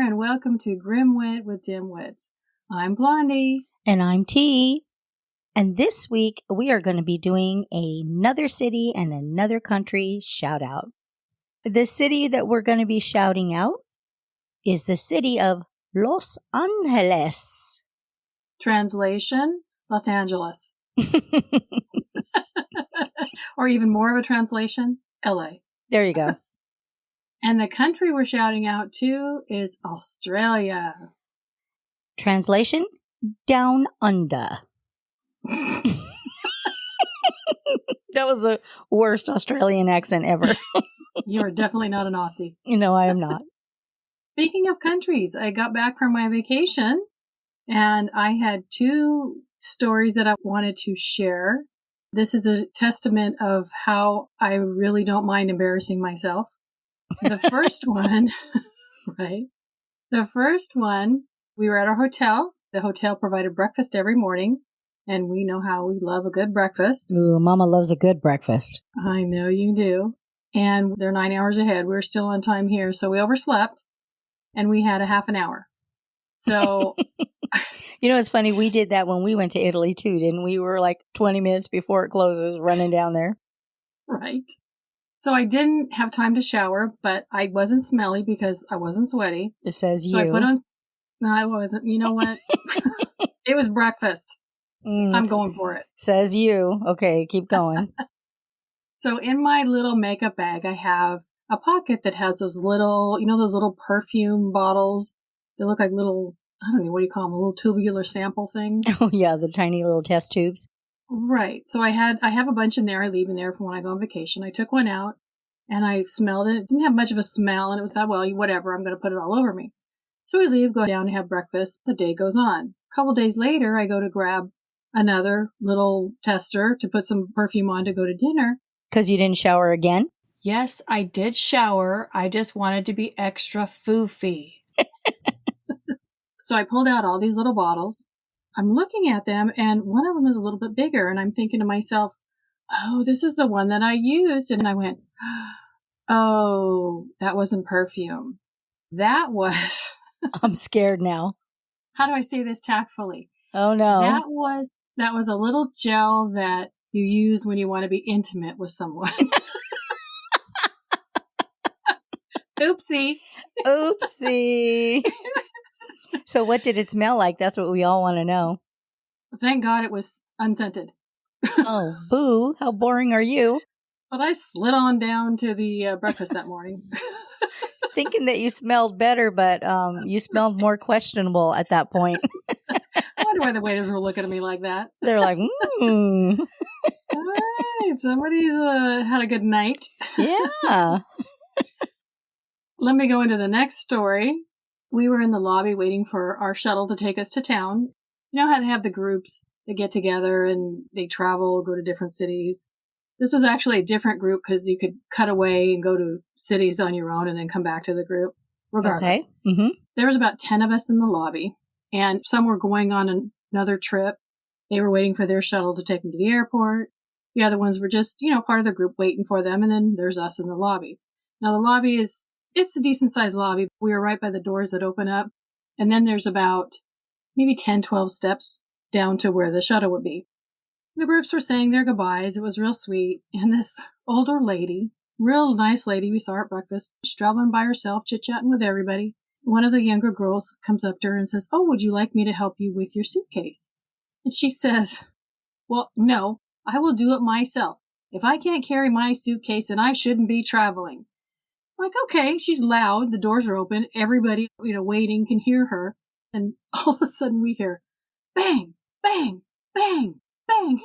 and welcome to Grimwit with Dimwits. I'm Blondie. And I'm T. And this week, we are going to be doing another city and another country shout out. The city that we're going to be shouting out is the city of Los Angeles. Translation, Los Angeles. Or even more of a translation, LA. There you go. And the country we're shouting out to is Australia. Translation, Down Under. That was the worst Australian accent ever. You are definitely not an Aussie. No, I am not. Speaking of countries, I got back from my vacation and I had two stories that I wanted to share. This is a testament of how I really don't mind embarrassing myself. The first one, right? The first one, we were at our hotel. The hotel provided breakfast every morning. And we know how we love a good breakfast. Ooh, Mama loves a good breakfast. I know you do. And they're 9 hours ahead. We're still on time here. So we overslept and we had a half an hour. So, you know, it's funny. We did that when we went to Italy too, didn't we? We were like 20 minutes before it closes running down there. Right. So I didn't have time to shower, but I wasn't smelly because I wasn't sweaty. It says so you. I put on, no, I wasn't. You know what? It was breakfast. I'm going for it. Says you. Okay, keep going. So in my little makeup bag, I have a pocket that has those little, those little perfume bottles. They look like little, I don't know, what do you call them? Little tubular sample things. Oh, yeah, the tiny little test tubes. Right. So I have a bunch in there. I leave in there for when I go on vacation. I took one out and I smelled it. It didn't have much of a smell. And it was that, well, whatever, I'm going to put it all over me. So we leave, go down to have breakfast. The day goes on. A couple days later, I go to grab another little tester to put some perfume on to go to dinner. Because you didn't shower again? Yes, I did shower. I just wanted to be extra foofy. So I pulled out all these little bottles. I'm looking at them, and one of them is a little bit bigger. And I'm thinking to myself, oh, this is the one that I used. And I went, oh, that wasn't perfume. That was... I'm scared now. How do I say this tactfully? Oh, no. That was a little gel that you use when you want to be intimate with someone. Oopsie. Oopsie. So what did it smell like? That's what we all want to know. Thank God it was unscented. Oh, boo. How boring are you? But I slid on down to the breakfast that morning. Thinking that you smelled better, but you smelled more questionable at that point. I wonder why the waiters were looking at me like that. They're like, All right, somebody's had a good night. Yeah. Let me go into the next story. We were in the lobby waiting for our shuttle to take us to town. You know how they have the groups that get together and they travel, go to different cities. This was actually a different group because you could cut away and go to cities on your own and then come back to the group. Regardless. Okay. Mm-hmm. There was about 10 of us in the lobby, and some were going on another trip. They were waiting for their shuttle to take them to the airport. The other ones were just, part of the group waiting for them, and then there's us in the lobby. Now, the lobby it's a decent-sized lobby. We were right by the doors that open up, and then there's about maybe 10, 12 steps down to where the shuttle would be. The groups were saying their goodbyes. It was real sweet. And this older lady, real nice lady we saw at breakfast, she's traveling by herself, chit-chatting with everybody. One of the younger girls comes up to her and says, oh, would you like me to help you with your suitcase? And she says, well, no, I will do it myself. If I can't carry my suitcase, then I shouldn't be traveling. I'm like, okay, she's loud. The doors are open. Everybody, waiting can hear her. And all of a sudden we hear, bang, bang, bang, bang.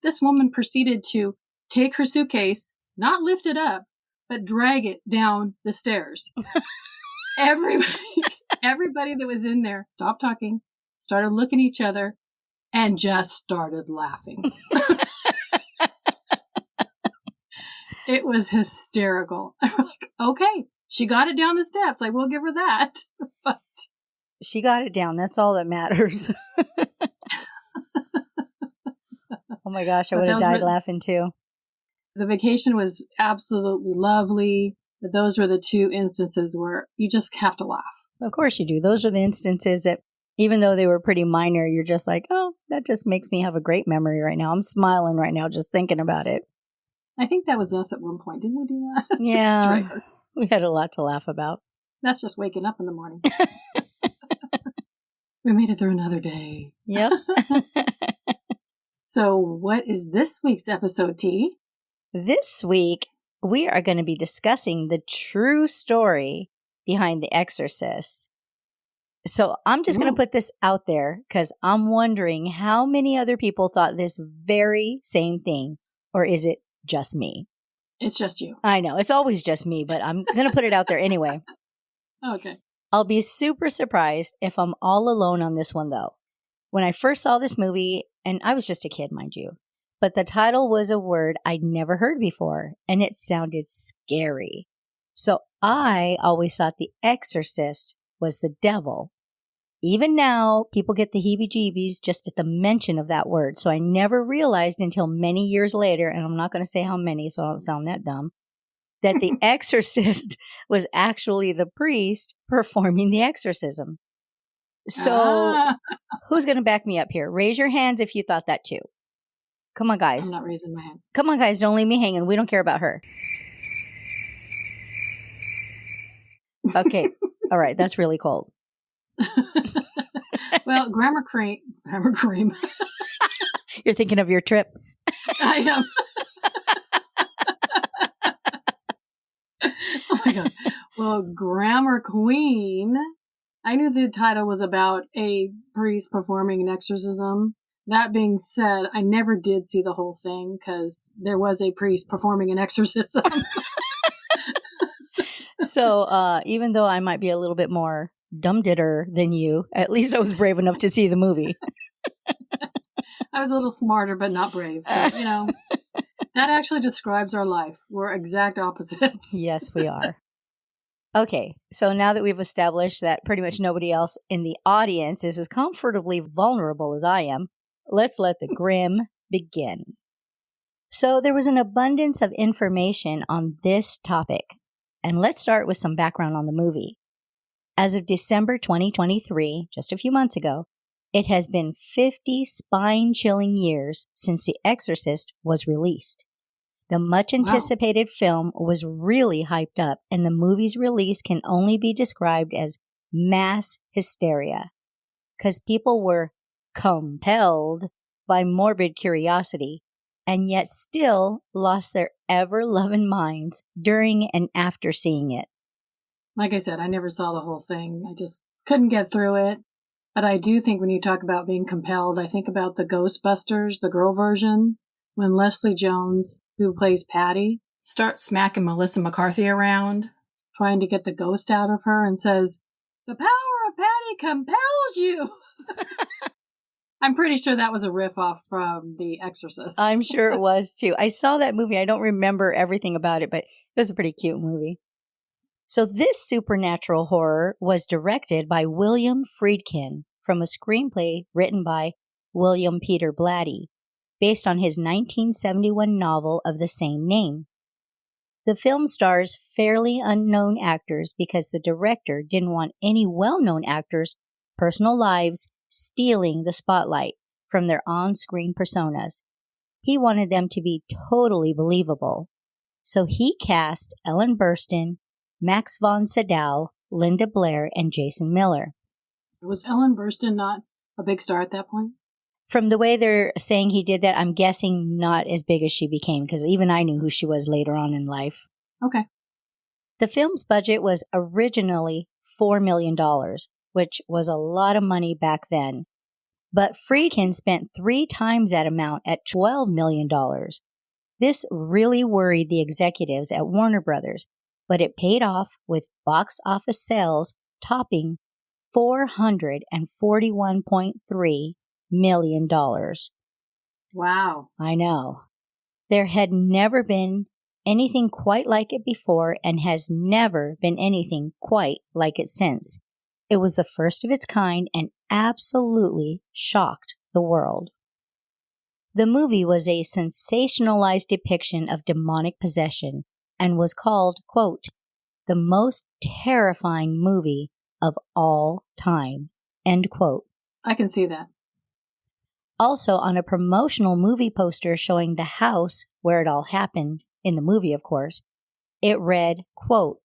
This woman proceeded to take her suitcase, not lift it up, but drag it down the stairs. Everybody that was in there stopped talking, started looking at each other, and just started laughing. It was hysterical. I'm like, okay, she got it down the steps. I will give her that. But she got it down. That's all that matters. Oh my gosh, I would have died laughing too. The vacation was absolutely lovely. But those were the two instances where you just have to laugh. Of course you do. Those are the instances that, even though they were pretty minor, you're just like, oh, that just makes me have a great memory right now. I'm smiling right now just thinking about it. I think that was us at one point. Didn't we do that? Yeah. Draker. We had a lot to laugh about. That's just waking up in the morning. We made it through another day. Yep. So what is this week's episode, T? This week, we are going to be discussing the true story behind The Exorcist. So I'm just going to put this out there because I'm wondering how many other people thought this very same thing, or is it just me? It's just you. I know, it's always just me, but I'm going to put it out there anyway. Okay. I'll be super surprised if I'm all alone on this one, though. When I first saw this movie, and I was just a kid, mind you, but the title was a word I'd never heard before, and it sounded scary. So I always thought The Exorcist was the devil. Even now, people get the heebie-jeebies just at the mention of that word. So I never realized until many years later, and I'm not going to say how many so I don't sound that dumb, that the exorcist was actually the priest performing the exorcism. So who's going to back me up here? Raise your hands if you thought that too. Come on, guys. I'm not raising my hand. Come on, guys. Don't leave me hanging. We don't care about her. Okay. All right. That's really cold. Well, grammar cream. You're thinking of your trip? I am. Oh my God. Well, Grammar Queen. I knew the title was about a priest performing an exorcism. That being said, I never did see the whole thing because there was a priest performing an exorcism. So even though I might be a little bit more dumb-ditter than you, at least I was brave enough to see the movie. I was a little smarter, but not brave. So, that actually describes our life. We're exact opposites. Yes, we are. Okay, so now that we've established that pretty much nobody else in the audience is as comfortably vulnerable as I am, let's let the grim begin. So there was an abundance of information on this topic. And let's start with some background on the movie. As of December 2023, just a few months ago, it has been 50 spine-chilling years since The Exorcist was released. The much-anticipated film was really hyped up, and the movie's release can only be described as mass hysteria, because people were compelled by morbid curiosity, and yet still lost their ever-loving minds during and after seeing it. Like I said, I never saw the whole thing. I just couldn't get through it. But I do think when you talk about being compelled, I think about the Ghostbusters, the girl version, when Leslie Jones, who plays Patty, starts smacking Melissa McCarthy around, trying to get the ghost out of her, and says, "The power of Patty compels you." I'm pretty sure that was a riff off from The Exorcist. I'm sure it was too. I saw that movie. I don't remember everything about it, but it was a pretty cute movie. So this supernatural horror was directed by William Friedkin from a screenplay written by William Peter Blatty, based on his 1971 novel of the same name. The film stars fairly unknown actors because the director didn't want any well-known actors' personal lives stealing the spotlight from their on-screen personas. He wanted them to be totally believable. So he cast Ellen Burstyn, Max von Sydow, Linda Blair, and Jason Miller. Was Ellen Burstyn not a big star at that point? From the way they're saying he did that, I'm guessing not as big as she became, because even I knew who she was later on in life. Okay. The film's budget was originally $4 million, which was a lot of money back then. But Friedkin spent 3 times that amount at $12 million. This really worried the executives at Warner Brothers, but it paid off with box office sales topping $441.3 million. Wow. I know. There had never been anything quite like it before and has never been anything quite like it since. It was the first of its kind and absolutely shocked the world. The movie was a sensationalized depiction of demonic possession and was called, quote, the most terrifying movie of all time. End quote. I can see that. Also, on a promotional movie poster showing the house where it all happened, in the movie, of course, it read, quote,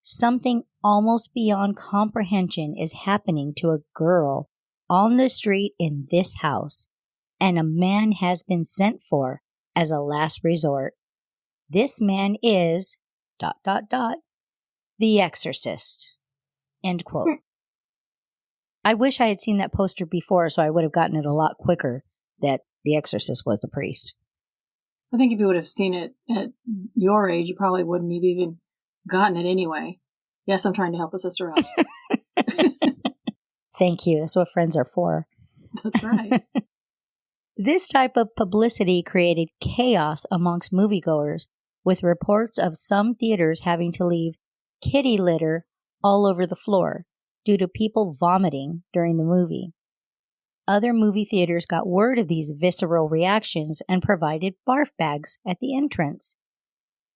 "Something almost beyond comprehension is happening to a girl on the street in this house, and a man has been sent for as a last resort. This man is ... the Exorcist." End quote. I wish I had seen that poster before so I would have gotten it a lot quicker that the Exorcist was the priest. I think if you would have seen it at your age, you probably wouldn't have even gotten it anyway. Yes, I'm trying to help a sister out. Thank you. That's what friends are for. That's right. This type of publicity created chaos amongst moviegoers, with reports of some theaters having to leave kitty litter all over the floor due to people vomiting during the movie. Other movie theaters got word of these visceral reactions and provided barf bags at the entrance.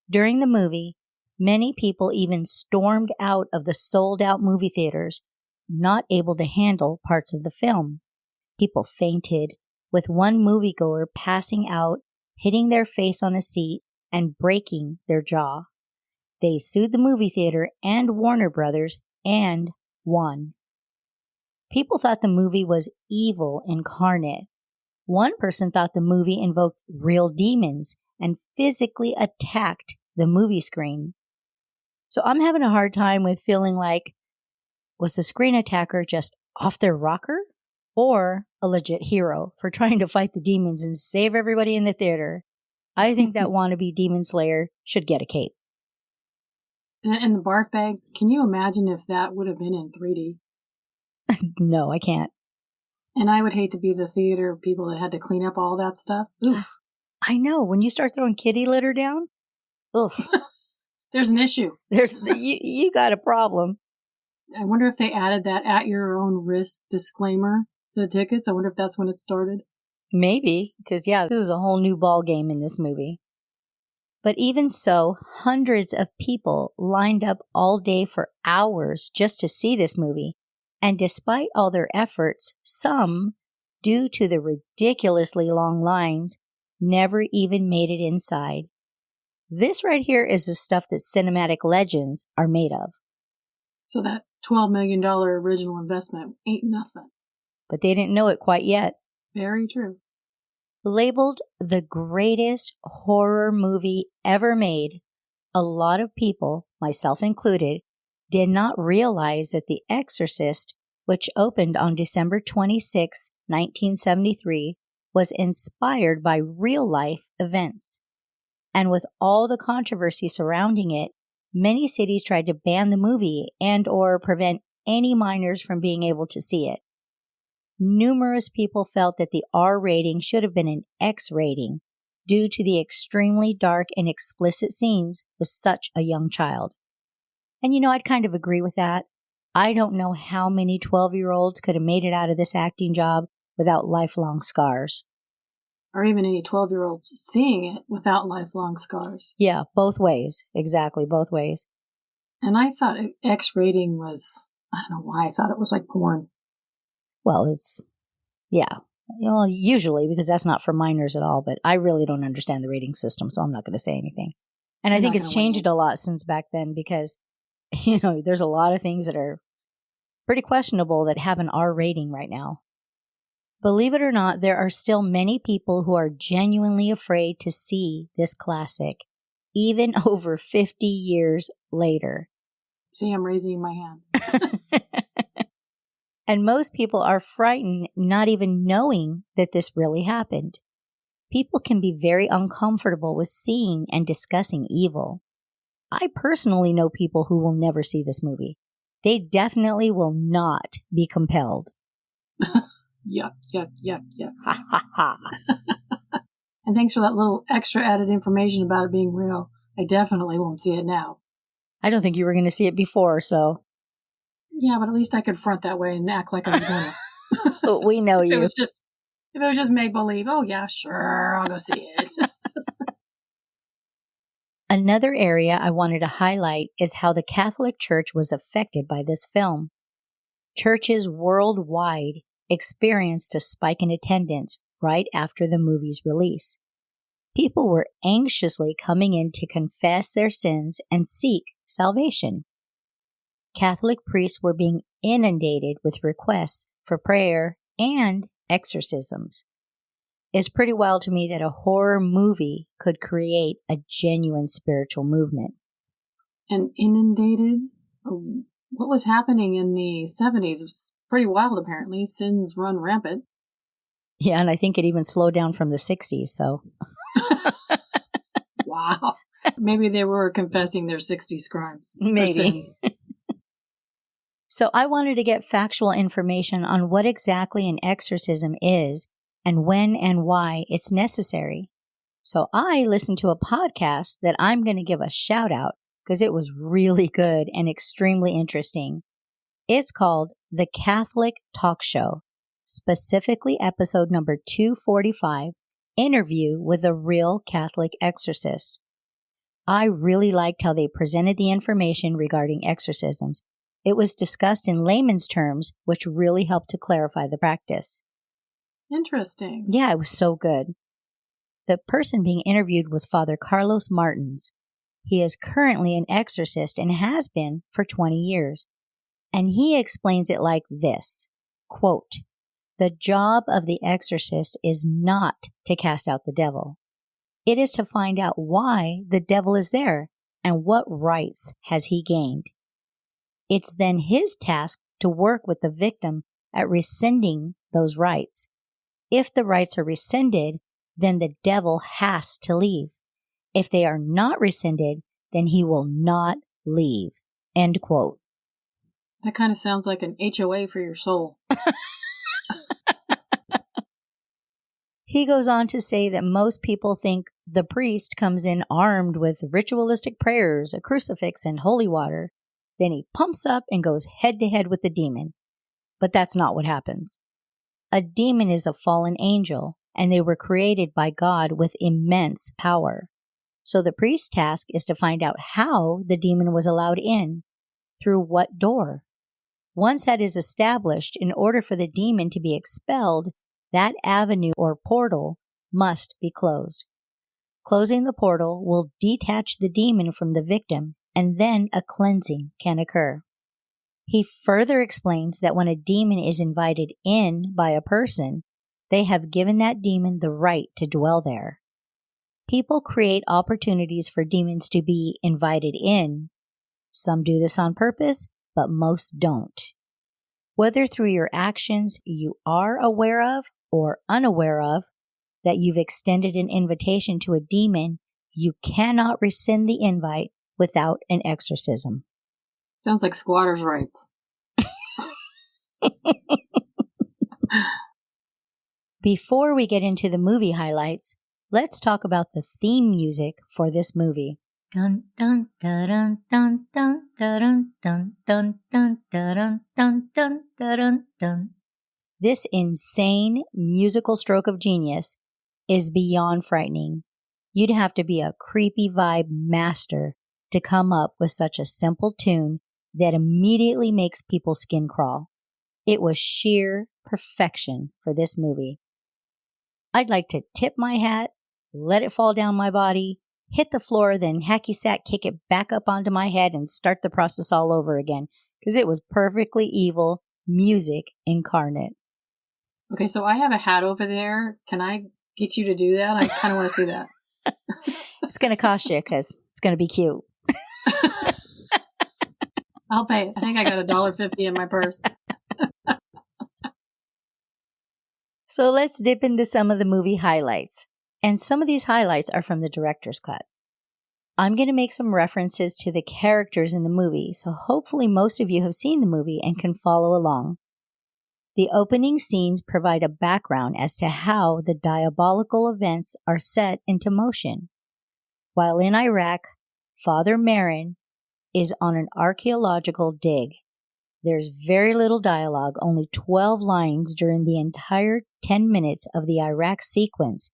During the movie, many people even stormed out of the sold-out movie theaters, not able to handle parts of the film. People fainted, with one moviegoer passing out, hitting their face on a seat, and breaking their jaw. They sued the movie theater and Warner Brothers and won. People thought the movie was evil incarnate. One person thought the movie invoked real demons and physically attacked the movie screen. So I'm having a hard time with feeling like, was the screen attacker just off their rocker or a legit hero for trying to fight the demons and save everybody in the theater? I think that wannabe demon slayer should get a cape. And the barf bags, can you imagine if that would have been in 3D? No, I can't. And I would hate to be the theater people that had to clean up all that stuff. Oof. I know. When you start throwing kitty litter down, oof. There's an issue. You got a problem. I wonder if they added that at your own risk disclaimer to the tickets. I wonder if that's when it started. Maybe, because this is a whole new ball game in this movie. But even so, hundreds of people lined up all day for hours just to see this movie. And despite all their efforts, some, due to the ridiculously long lines, never even made it inside. This right here is the stuff that cinematic legends are made of. So that $12 million original investment ain't nothing. But they didn't know it quite yet. Very true. Labeled the greatest horror movie ever made, a lot of people, myself included, did not realize that The Exorcist, which opened on December 26, 1973, was inspired by real-life events. And with all the controversy surrounding it, many cities tried to ban the movie and or prevent any minors from being able to see it. Numerous people felt that the R rating should have been an X rating due to the extremely dark and explicit scenes with such a young child. And I'd kind of agree with that. I don't know how many 12-year-olds could have made it out of this acting job without lifelong scars. Or even any 12-year-olds seeing it without lifelong scars. Yeah, both ways. Exactly, both ways. And I thought X rating was, I don't know why I thought it was like porn. Well, usually because that's not for minors at all, but I really don't understand the rating system, so I'm not going to say anything. And I think it's changed a lot since back then because, there's a lot of things that are pretty questionable that have an R rating right now. Believe it or not, there are still many people who are genuinely afraid to see this classic, even over 50 years later. See, I'm raising my hand. And most people are frightened not even knowing that this really happened. People can be very uncomfortable with seeing and discussing evil. I personally know people who will never see this movie. They definitely will not be compelled. Yuck, yuck, yuck, yuck. Ha ha ha. And thanks for that little extra added information about it being real. I definitely won't see it now. I don't think you were going to see it before, so. Yeah, but at least I could front that way and act like I was gonna. We know you. If it was just make-believe, oh yeah, sure, I'll go see it. Another area I wanted to highlight is how the Catholic Church was affected by this film. churches worldwide experienced a spike in attendance right after the movie's release. People were anxiously coming in to confess their sins and seek salvation. Catholic priests were being inundated with requests for prayer and exorcisms. It's pretty wild to me that a horror movie could create a genuine spiritual movement. And inundated? What was happening in the 70s was pretty wild, apparently. Sins run rampant. Yeah, and I think it even slowed down from the 60s, so. Wow. Maybe they were confessing their 60s crimes. Maybe. So I wanted to get factual information on what exactly an exorcism is and when and why it's necessary. So I listened to a podcast that I'm going to give a shout out because it was really good and extremely interesting. It's called The Catholic Talk Show, specifically episode number 245, Interview with a Real Catholic Exorcist. I really liked how they presented the information regarding exorcisms. It was discussed in layman's terms, which really helped to clarify the practice. Interesting. Yeah, it was so good. The person being interviewed was Father Carlos Martins. He is currently an exorcist and has been for 20 years. And he explains it like this, quote, "The job of the exorcist is not to cast out the devil. It is to find out why the devil is there and what rights has he gained. It's then his task to work with the victim at rescinding those rights. If the rights are rescinded, then the devil has to leave. If they are not rescinded, then he will not leave." End quote. That kind of sounds like an HOA for your soul. He goes on to say that most people think the priest comes in armed with ritualistic prayers, a crucifix, and holy water. Then he pumps up and goes head to head with the demon. But that's not what happens. A demon is a fallen angel, and they were created by God with immense power. So the priest's task is to find out how the demon was allowed in, through what door. Once that is established, in order for the demon to be expelled, that avenue or portal must be closed. Closing the portal will detach the demon from the victim, and then a cleansing can occur. He further explains that when a demon is invited in by a person, they have given that demon the right to dwell there. People create opportunities for demons to be invited in. Some do this on purpose, but most don't. Whether through your actions you are aware of or unaware of that you've extended an invitation to a demon, you cannot rescind the invite without an exorcism. Sounds like squatters' rights. Before we get into the movie highlights, let's talk about the theme music for this movie. Dun dun dun dun dun dun dun dun dun dun dun dun dun dun. This insane musical stroke of genius is beyond frightening. You'd have to be a creepy vibe master to come up with such a simple tune that immediately makes people's skin crawl. It was sheer perfection for this movie. I'd like to tip my hat, let it fall down my body, hit the floor, then hacky sack kick it back up onto my head and start the process all over again, because it was perfectly evil music incarnate. Okay, so I have a hat over there. Can I get you to do that? I kind of want to see that. It's going to cost you because it's going to be cute. I'll pay. I think I got $1.50 in my purse. So let's dip into some of the movie highlights. And some of these highlights are from the director's cut. I'm going to make some references to the characters in the movie, so hopefully most of you have seen the movie and can follow along. The opening scenes provide a background as to how the diabolical events are set into motion. While in Iraq, Father Marin is on an archaeological dig. There's very little dialogue, only 12 lines during the entire 10 minutes of the Iraq sequence,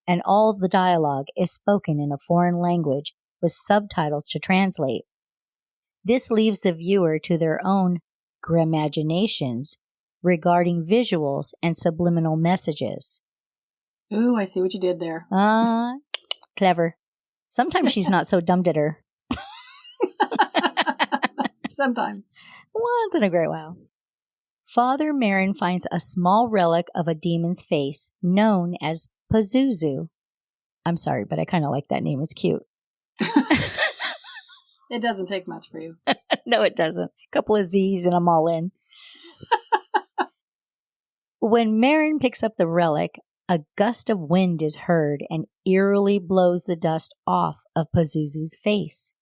and all the dialogue is spoken in a foreign language with subtitles to translate. This leaves the viewer to their own grimaginations regarding visuals and subliminal messages. Ooh, I see what you did there. Clever. Sometimes she's not so dumb-ditter. Sometimes. Once in a great while. Father Marin finds a small relic of a demon's face known as Pazuzu. I'm sorry, but I kind of like that name. It's cute. It doesn't take much for you. No, it doesn't. A couple of Z's and I'm all in. When Marin picks up the relic, a gust of wind is heard and eerily blows the dust off of Pazuzu's face.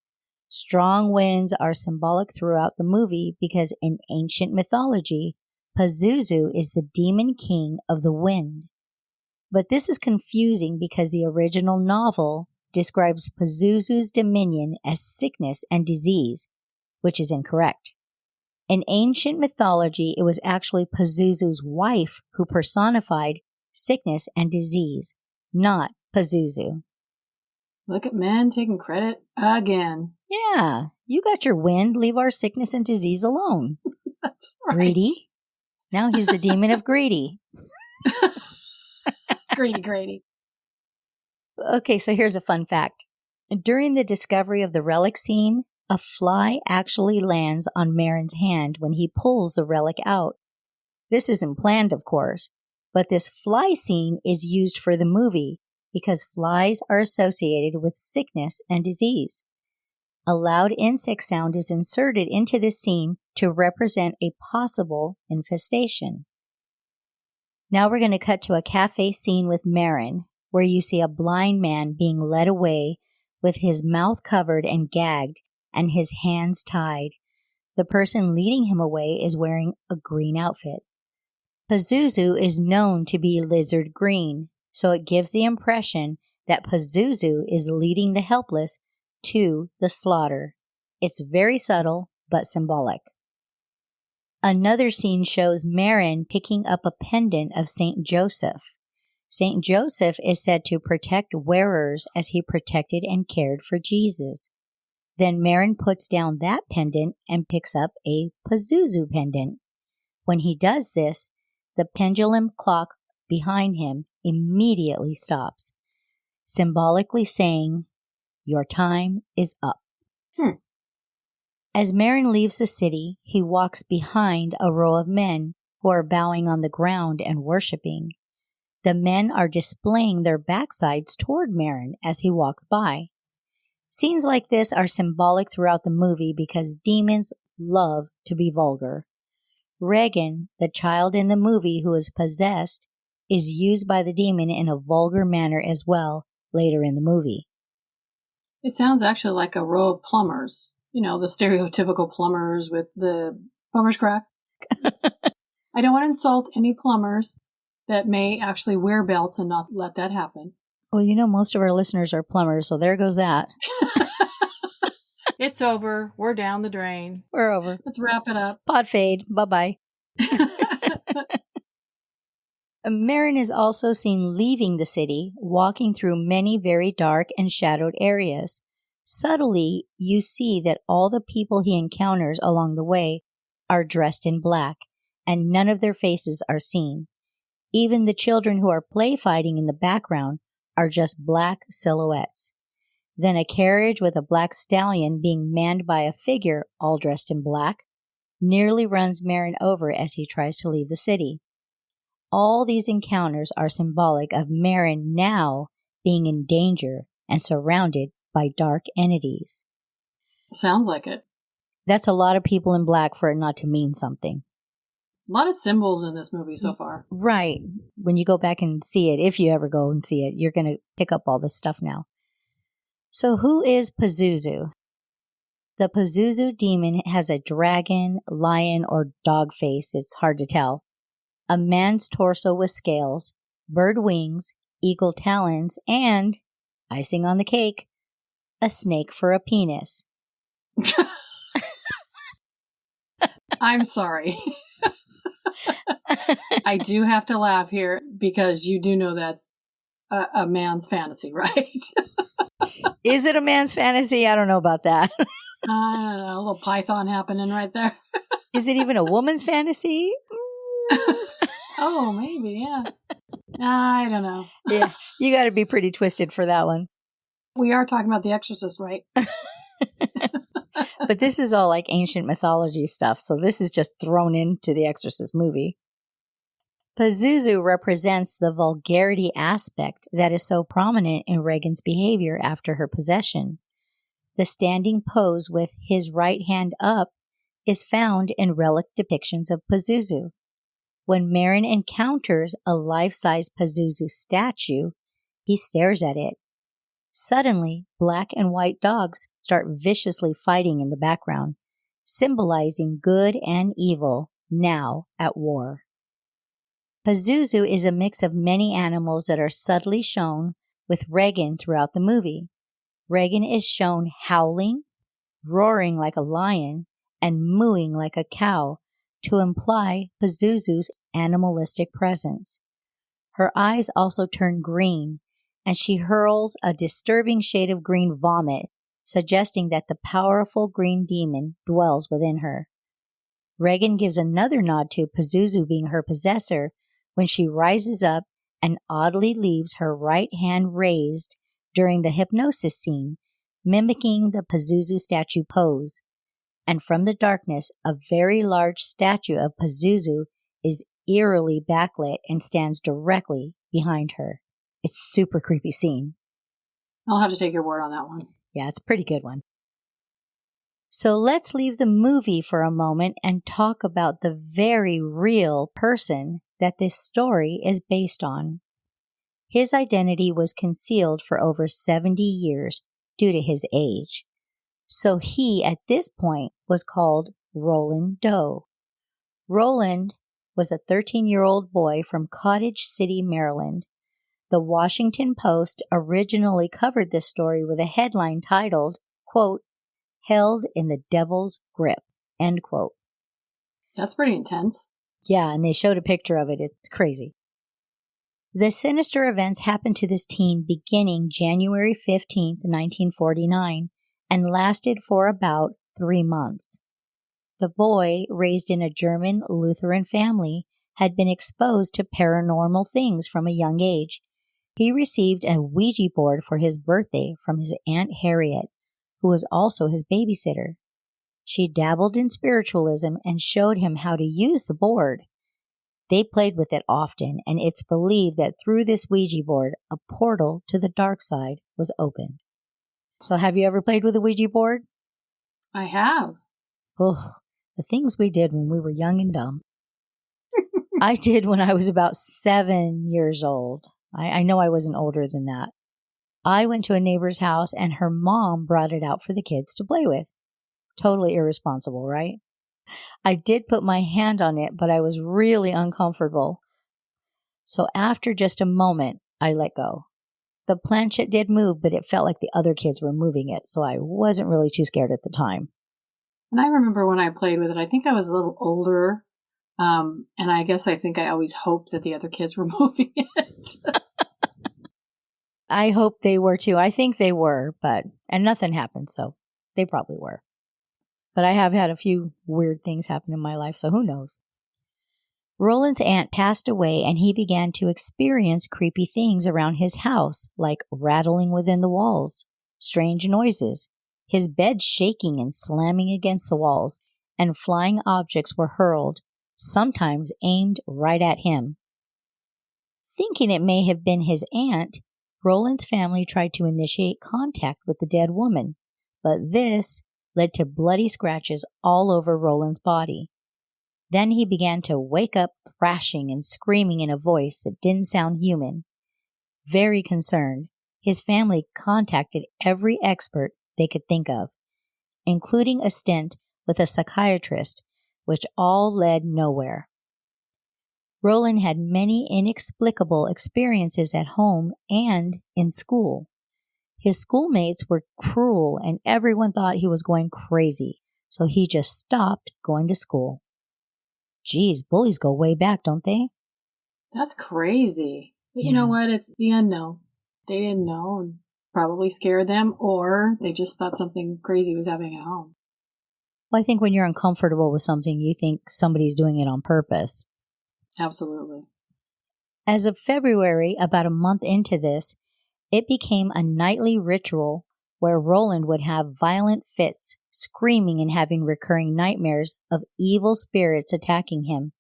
Strong winds are symbolic throughout the movie because in ancient mythology, Pazuzu is the demon king of the wind. But this is confusing because the original novel describes Pazuzu's dominion as sickness and disease, which is incorrect. In ancient mythology, it was actually Pazuzu's wife who personified sickness and disease, not Pazuzu. Look at men taking credit again. Yeah, you got your wind. Leave our sickness and disease alone. That's right. Greedy. Now he's the demon of greedy. Greedy. Okay, so here's a fun fact. During the discovery of the relic scene, a fly actually lands on Marin's hand when he pulls the relic out. This isn't planned, of course, but this fly scene is used for the movie because flies are associated with sickness and disease. A loud insect sound is inserted into this scene to represent a possible infestation. Now we're going to cut to a cafe scene with Marin, where you see a blind man being led away with his mouth covered and gagged and his hands tied. The person leading him away is wearing a green outfit. Pazuzu is known to be lizard green, so it gives the impression that Pazuzu is leading the helpless to the slaughter. It's very subtle, but symbolic. Another scene shows Marin picking up a pendant of Saint Joseph. Saint Joseph is said to protect wearers as he protected and cared for Jesus. Then Marin puts down that pendant and picks up a Pazuzu pendant. When he does this, the pendulum clock behind him immediately stops, symbolically saying, "Your time is up." As Marin leaves the city, he walks behind a row of men who are bowing on the ground and worshiping. The men are displaying their backsides toward Marin as he walks by. Scenes like this are symbolic throughout the movie because demons love to be vulgar. Regan, the child in the movie who is possessed, is used by the demon in a vulgar manner as well later in the movie. It sounds actually like a row of plumbers. You know, the stereotypical plumbers with the plumber's crack. I don't want to insult any plumbers that may actually wear belts and not let that happen. Well, you know, most of our listeners are plumbers, so there goes that. It's over. We're down the drain. We're over. Let's wrap it up. Pod fade. Bye-bye. Marin is also seen leaving the city, walking through many very dark and shadowed areas. Subtly, you see that all the people he encounters along the way are dressed in black, and none of their faces are seen. Even the children who are play fighting in the background are just black silhouettes. Then a carriage with a black stallion being manned by a figure all dressed in black nearly runs Marin over as he tries to leave the city. All these encounters are symbolic of Marin now being in danger and surrounded by dark entities. Sounds like it. That's a lot of people in black for it not to mean something. A lot of symbols in this movie so far. Right. When you go back and see it, if you ever go and see it, you're going to pick up all this stuff now. So who is Pazuzu? The Pazuzu demon has a dragon, lion, or dog face. It's hard to tell. A man's torso with scales, bird wings, eagle talons, and, icing on the cake, a snake for a penis. I'm sorry. I do have to laugh here because you do know that's a man's fantasy, right? Is it a man's fantasy? I don't know about that. I don't know. A little python happening right there. Is it even a woman's fantasy? Oh, maybe, yeah. I don't know. Yeah, you got to be pretty twisted for that one. We are talking about The Exorcist, right? But this is all like ancient mythology stuff, so this is just thrown into the Exorcist movie. Pazuzu represents the vulgarity aspect that is so prominent in Regan's behavior after her possession. The standing pose with his right hand up is found in relic depictions of Pazuzu. When Marin encounters a life-size Pazuzu statue, he stares at it. Suddenly, black and white dogs start viciously fighting in the background, symbolizing good and evil now at war. Pazuzu is a mix of many animals that are subtly shown with Regan throughout the movie. Regan is shown howling, roaring like a lion, and mooing like a cow to imply Pazuzu's animalistic presence. Her eyes also turn green, and she hurls a disturbing shade of green vomit, suggesting that the powerful green demon dwells within her. Regan gives another nod to Pazuzu being her possessor when she rises up and oddly leaves her right hand raised during the hypnosis scene, mimicking the Pazuzu statue pose. And from the darkness, a very large statue of Pazuzu is eerily backlit and stands directly behind her. It's a super creepy scene. I'll have to take your word on that one. Yeah, it's a pretty good one. So let's leave the movie for a moment and talk about the very real person that this story is based on. His identity was concealed for over 70 years due to his age. So he, at this point, was called Roland Doe. Roland was a 13-year-old boy from Cottage City, Maryland. The Washington Post originally covered this story with a headline titled, quote, "Held in the Devil's Grip," end quote. That's pretty intense. Yeah, and they showed a picture of it. It's crazy. The sinister events happened to this teen beginning January 15th, 1949, and lasted for about 3 months. The boy, raised in a German Lutheran family, had been exposed to paranormal things from a young age. He received a Ouija board for his birthday from his Aunt Harriet, who was also his babysitter. She dabbled in spiritualism and showed him how to use the board. They played with it often, and it's believed that through this Ouija board, a portal to the dark side was opened. So have you ever played with a Ouija board? I have. Ugh, the things we did when we were young and dumb. I did when I was about 7 years old. I know I wasn't older than that. I went to a neighbor's house and her mom brought it out for the kids to play with. Totally irresponsible, right? I did put my hand on it, but I was really uncomfortable. So after just a moment, I let go. The planchette did move, but it felt like the other kids were moving it, so I wasn't really too scared at the time. And I remember when I played with it, I think I was a little older. And I guess I think I always hoped that the other kids were moving it. I hope they were too. I think they were, and nothing happened, so they probably were. But I have had a few weird things happen in my life, so who knows? Roland's aunt passed away and he began to experience creepy things around his house, like rattling within the walls, strange noises, his bed shaking and slamming against the walls, and flying objects were hurled, sometimes aimed right at him. Thinking it may have been his aunt, Roland's family tried to initiate contact with the dead woman, but this led to bloody scratches all over Roland's body. Then he began to wake up thrashing and screaming in a voice that didn't sound human. Very concerned, his family contacted every expert they could think of, including a stint with a psychiatrist, which all led nowhere. Roland had many inexplicable experiences at home and in school. His schoolmates were cruel and everyone thought he was going crazy, so he just stopped going to school. Geez, bullies go way back, don't they? That's crazy. But Yeah. You know what? It's the unknown. They didn't know and probably scared them, or they just thought something crazy was happening at home. Well, I think when you're uncomfortable with something, you think somebody's doing it on purpose. Absolutely. As of February, about a month into this, it became a nightly ritual where Roland would have violent fits, screaming and having recurring nightmares of evil spirits attacking him.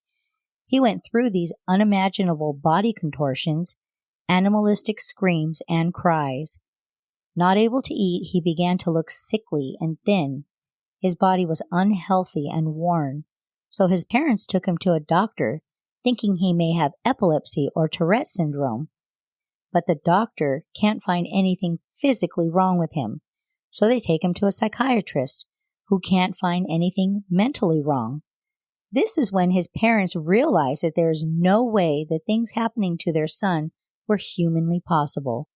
He went through these unimaginable body contortions, animalistic screams, and cries. Not able to eat, he began to look sickly and thin. His body was unhealthy and worn, so his parents took him to a doctor, thinking he may have epilepsy or Tourette syndrome. But the doctor can't find anything physically wrong with him, so they take him to a psychiatrist who can't find anything mentally wrong. This is when his parents realize that there is no way the things happening to their son were humanly possible,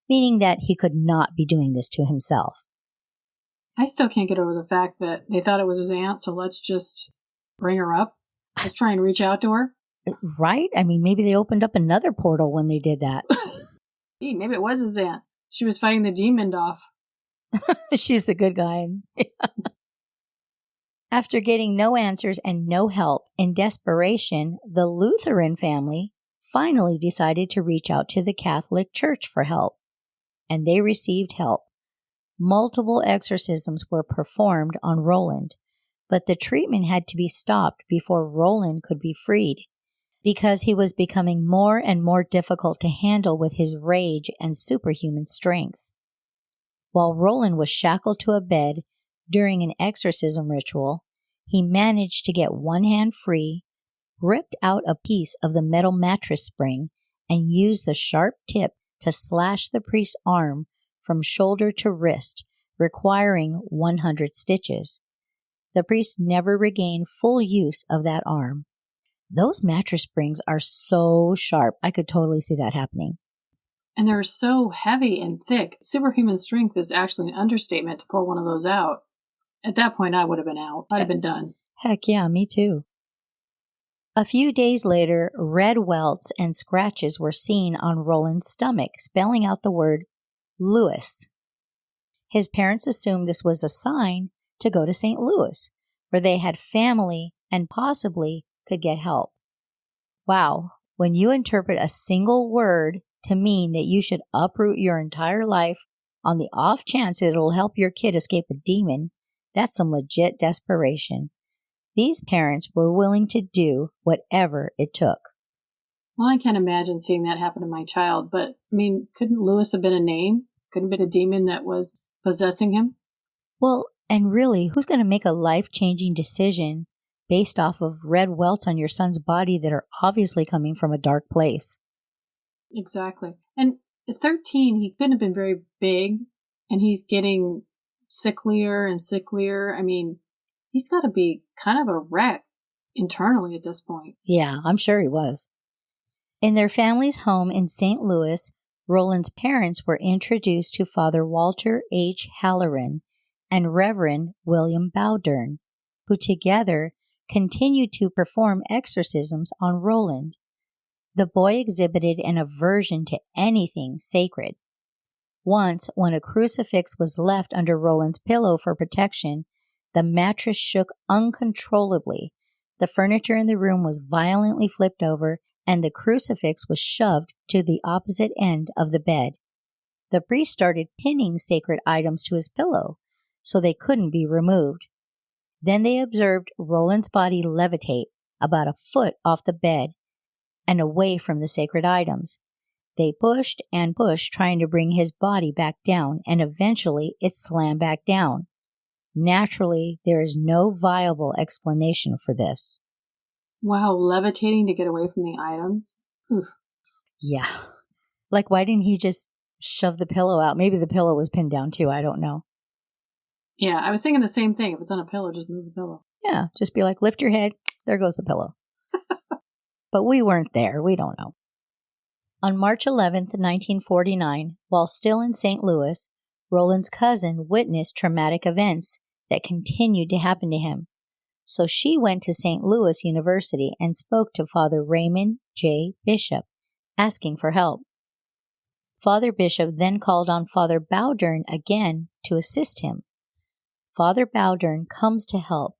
meaning that he could not be doing this to himself. I still can't get over the fact that they thought it was his aunt, so let's just bring her up. Let's try and reach out to her. Right? I mean, maybe they opened up another portal when they did that. Maybe it was his aunt. She was fighting the demon off. She's the good guy. After getting no answers and no help, in desperation, the Lutheran family finally decided to reach out to the Catholic Church for help. And they received help. Multiple exorcisms were performed on Roland, but the treatment had to be stopped before Roland could be freed, because he was becoming more and more difficult to handle with his rage and superhuman strength. While Roland was shackled to a bed during an exorcism ritual, he managed to get one hand free, ripped out a piece of the metal mattress spring, and used the sharp tip to slash the priest's arm from shoulder to wrist, requiring 100 stitches. The priest never regained full use of that arm. Those mattress springs are so sharp. I could totally see that happening. And they're so heavy and thick. Superhuman strength is actually an understatement to pull one of those out. At that point, I would have been out. I'd have been done. Heck yeah, me too. A few days later, red welts and scratches were seen on Roland's stomach, spelling out the word Louis. His parents assumed this was a sign to go to St. Louis, where they had family and possibly could get help. Wow, when you interpret a single word to mean that you should uproot your entire life on the off chance that it'll help your kid escape a demon, that's some legit desperation. These parents were willing to do whatever it took. Well, I can't imagine seeing that happen to my child, but, couldn't Lewis have been a name? Couldn't have been a demon that was possessing him? Well, and really, who's going to make a life-changing decision based off of red welts on your son's body that are obviously coming from a dark place? Exactly. And at 13, he couldn't have been very big, and he's getting sicklier and sicklier. He's got to be kind of a wreck internally at this point. Yeah, I'm sure he was. In their family's home in St. Louis, Roland's parents were introduced to Father Walter H. Halloran and Reverend William Bowdern, who together continued to perform exorcisms on Roland. The boy exhibited an aversion to anything sacred. Once, when a crucifix was left under Roland's pillow for protection, the mattress shook uncontrollably. The furniture in the room was violently flipped over, and the crucifix was shoved to the opposite end of the bed. The priest started pinning sacred items to his pillow so they couldn't be removed. Then they observed Roland's body levitate about a foot off the bed and away from the sacred items. They pushed and pushed, trying to bring his body back down, and eventually it slammed back down. Naturally, there is no viable explanation for this. Wow, levitating to get away from the items? Oof. Yeah. Like, why didn't he just shove the pillow out? Maybe the pillow was pinned down too. I don't know. Yeah, I was thinking the same thing. If it's on a pillow, just move the pillow. Yeah, just be like, lift your head. There goes the pillow. But we weren't there. We don't know. On March 11th, 1949, while still in St. Louis, Roland's cousin witnessed traumatic events that continued to happen to him. So she went to St. Louis University and spoke to Father Raymond J. Bishop, asking for help. Father Bishop then called on Father Bowdern again to assist him. Father Bowdern comes to help,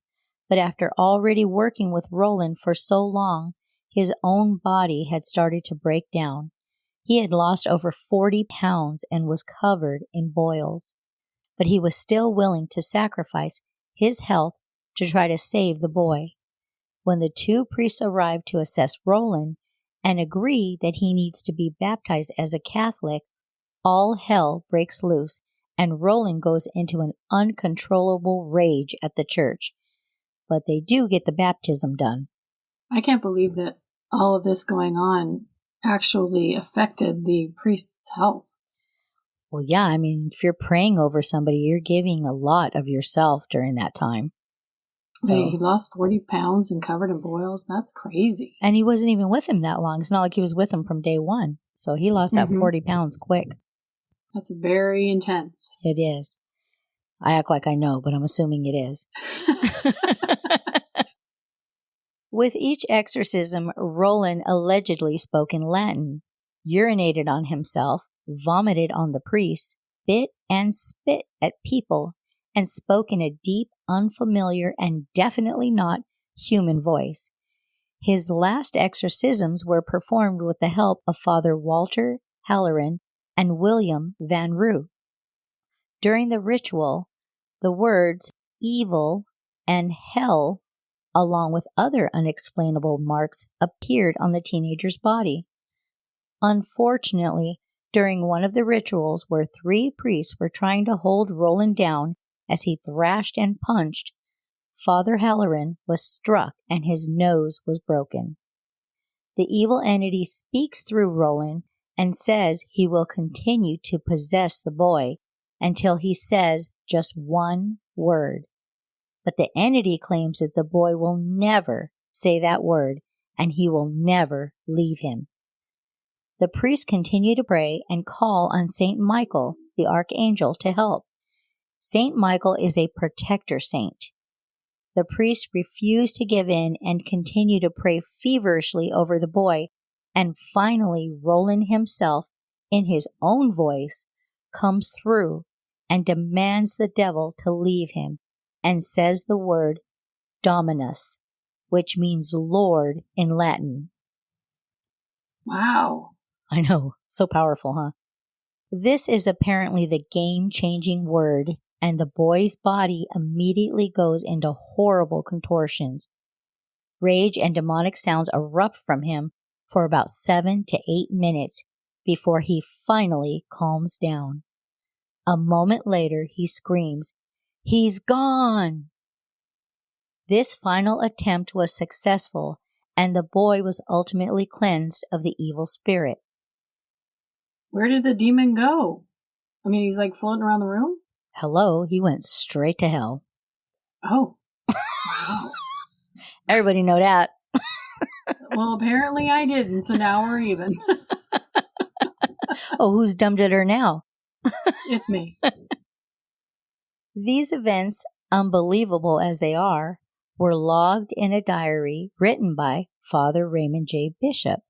but after already working with Roland for so long, his own body had started to break down. He had lost over 40 pounds and was covered in boils, but he was still willing to sacrifice his health to try to save the boy. When the two priests arrive to assess Roland and agree that he needs to be baptized as a Catholic, all hell breaks loose and Roland goes into an uncontrollable rage at the church. But they do get the baptism done. I can't believe that all of this going on actually affected the priest's health. Well, yeah, I mean, if you're praying over somebody, you're giving a lot of yourself during that time. So, he lost 40 pounds and covered in boils. That's crazy. And he wasn't even with him that long. It's not like he was with him from day one. So he lost that 40 pounds quick. That's very intense. It is. I act like I know, but I'm assuming it is. With each exorcism, Roland allegedly spoke in Latin, urinated on himself, vomited on the priests, bit and spit at people, and spoke in a deep, unfamiliar, and definitely not human voice. His last exorcisms were performed with the help of Father Walter Halloran and William Van Roo. During the ritual, the words evil and hell, along with other unexplainable marks, appeared on the teenager's body. Unfortunately, during one of the rituals where 3 priests were trying to hold Roland down as he thrashed and punched, Father Halloran was struck and his nose was broken. The evil entity speaks through Roland and says he will continue to possess the boy until he says just one word. But the entity claims that the boy will never say that word and he will never leave him. The priests continue to pray and call on Saint Michael, the archangel, to help. Saint Michael is a protector saint. The priests refuse to give in and continue to pray feverishly over the boy, and finally Roland himself, in his own voice, comes through and demands the devil to leave him and says the word Dominus, which means Lord in Latin. Wow. I know, so powerful, huh? This is apparently the game-changing word, and the boy's body immediately goes into horrible contortions. Rage and demonic sounds erupt from him for about 7 to 8 minutes before he finally calms down. A moment later, he screams, "He's gone!" This final attempt was successful, and the boy was ultimately cleansed of the evil spirit. Where did the demon go? I mean, he's like floating around the room? Hello, he went straight to hell. Oh, wow. Everybody know that. Well, apparently I didn't, so now we're even. Oh, who's dumbed at her now? It's me. These events, unbelievable as they are, were logged in a diary written by Father Raymond J. Bishop,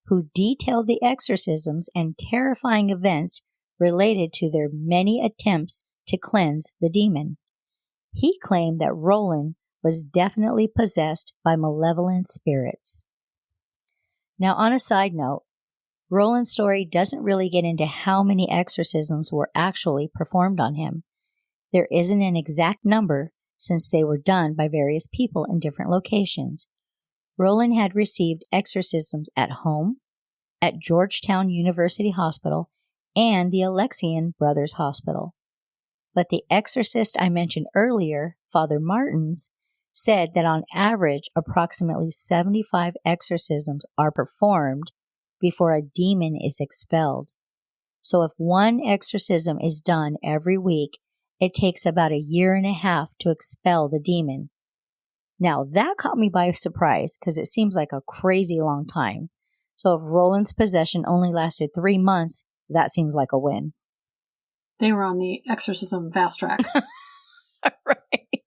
who detailed the exorcisms and terrifying events related to their many attempts to cleanse the demon. He claimed that Roland was definitely possessed by malevolent spirits. Now, on a side note, Roland's story doesn't really get into how many exorcisms were actually performed on him. There isn't an exact number since they were done by various people in different locations. Roland had received exorcisms at home, at Georgetown University Hospital, and the Alexian Brothers Hospital. But the exorcist I mentioned earlier, Father Martins, said that on average approximately 75 exorcisms are performed before a demon is expelled. So if one exorcism is done every week, it takes about 1.5 years to expel the demon. Now that caught me by surprise because it seems like a crazy long time. So if Roland's possession only lasted 3 months, that seems like a win. They were on the exorcism fast track. Right.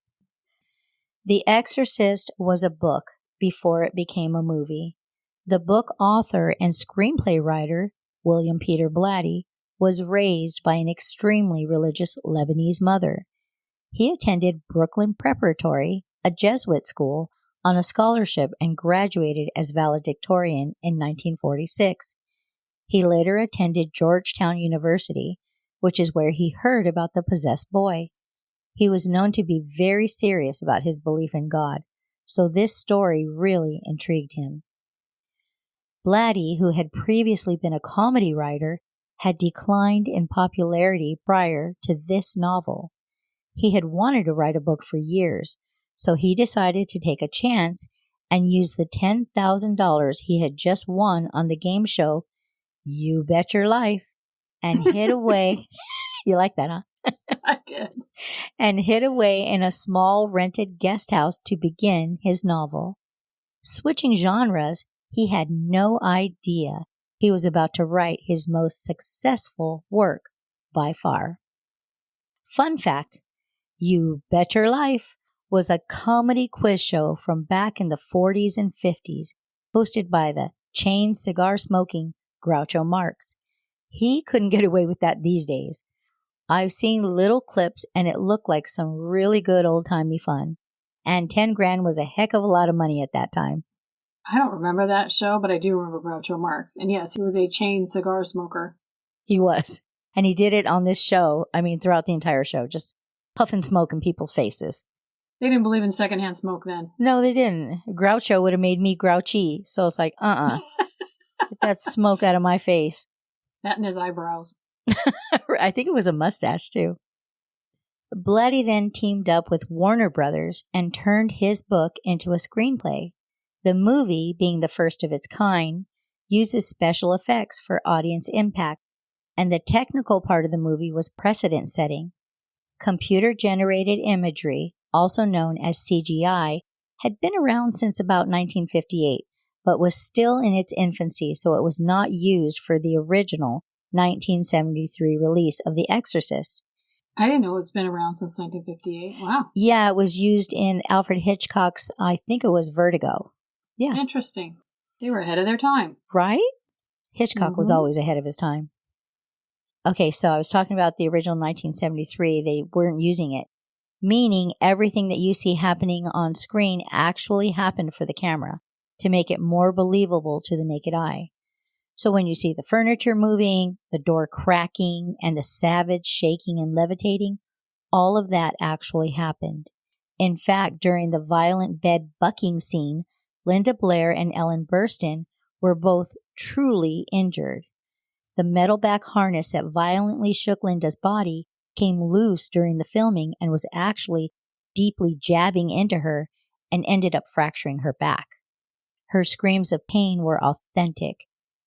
The Exorcist was a book before it became a movie. The book author and screenplay writer, William Peter Blatty, was raised by an extremely religious Lebanese mother. He attended Brooklyn Preparatory, a Jesuit school, on a scholarship and graduated as valedictorian in 1946. He later attended Georgetown University, which is where he heard about the possessed boy. He was known to be very serious about his belief in God, so this story really intrigued him. Blatty, who had previously been a comedy writer, had declined in popularity prior to this novel. He had wanted to write a book for years, so he decided to take a chance and use the $10,000 he had just won on the game show You Bet Your Life and hid away. You like that, huh? I did. And hid away in a small rented guest house to begin his novel. Switching genres, he had no idea he was about to write his most successful work by far. Fun fact, You Bet Your Life was a comedy quiz show from back in the 40s and 50s, hosted by the chain cigar smoking Groucho Marx. He couldn't get away with that these days. I've seen little clips and it looked like some really good old-timey fun. And 10 grand was a heck of a lot of money at that time. I don't remember that show, but I do remember Groucho Marx. And yes, he was a chain cigar smoker. He was. And he did it on this show, throughout the entire show, just puffing smoke in people's faces. They didn't believe in secondhand smoke then. No, they didn't. Groucho would have made me grouchy. So it's like, Get that smoke out of my face. That and his eyebrows. I think it was a mustache, too. Blatty then teamed up with Warner Brothers and turned his book into a screenplay. The movie, being the first of its kind, uses special effects for audience impact, and the technical part of the movie was precedent-setting. Computer-generated imagery, also known as CGI, had been around since about 1958, but was still in its infancy, so it was not used for the original 1973 release of The Exorcist. I didn't know it's been around since 1958. Wow. Yeah, it was used in Alfred Hitchcock's, I think it was Vertigo. Yeah. Interesting. They were ahead of their time. Right? Hitchcock was always ahead of his time. Okay, so I was talking about the original 1973. They weren't using it, meaning everything that you see happening on screen actually happened for the camera to make it more believable to the naked eye. So when you see the furniture moving, the door cracking, and the savage shaking and levitating, all of that actually happened. In fact, during the violent bed bucking scene, Linda Blair and Ellen Burstyn were both truly injured. The metal back harness that violently shook Linda's body came loose during the filming and was actually deeply jabbing into her and ended up fracturing her back. Her screams of pain were authentic,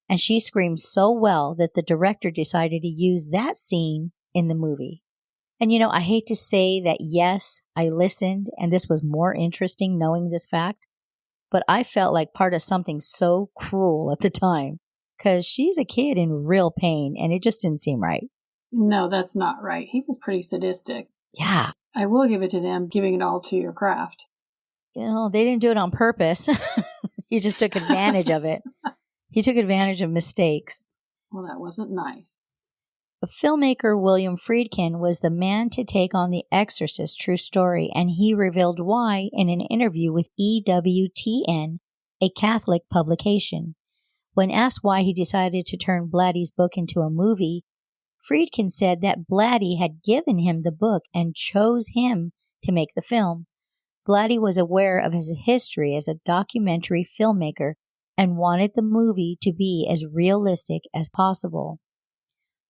and she screamed so well that the director decided to use that scene in the movie. And I hate to say that, yes, I listened, and this was more interesting knowing this fact, but I felt like part of something so cruel at the time, because she's a kid in real pain, and it just didn't seem right. No, that's not right. He was pretty sadistic. Yeah. I will give it to them, giving it all to your craft. They didn't do it on purpose. He just took advantage of it. He took advantage of mistakes. Well, that wasn't nice. The filmmaker William Friedkin was the man to take on The Exorcist true story, and he revealed why in an interview with EWTN, a Catholic publication. When asked why he decided to turn Blatty's book into a movie, Friedkin said that Blatty had given him the book and chose him to make the film. Blatty was aware of his history as a documentary filmmaker and wanted the movie to be as realistic as possible.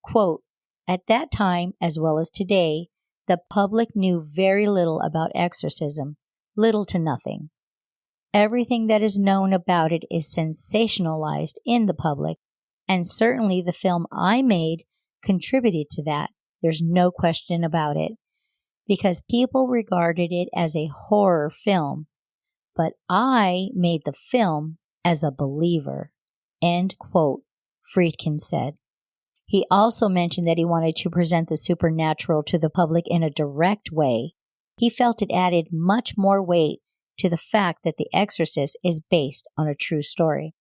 Quote, at that time, as well as today, the public knew very little about exorcism, little to nothing. Everything that is known about it is sensationalized in the public, and certainly the film I made contributed to that. There's no question about it, because people regarded it as a horror film, but I made the film as a believer. End quote, Friedkin said. He also mentioned that he wanted to present the supernatural to the public in a direct way. He felt it added much more weight to the fact that The Exorcist is based on a true story.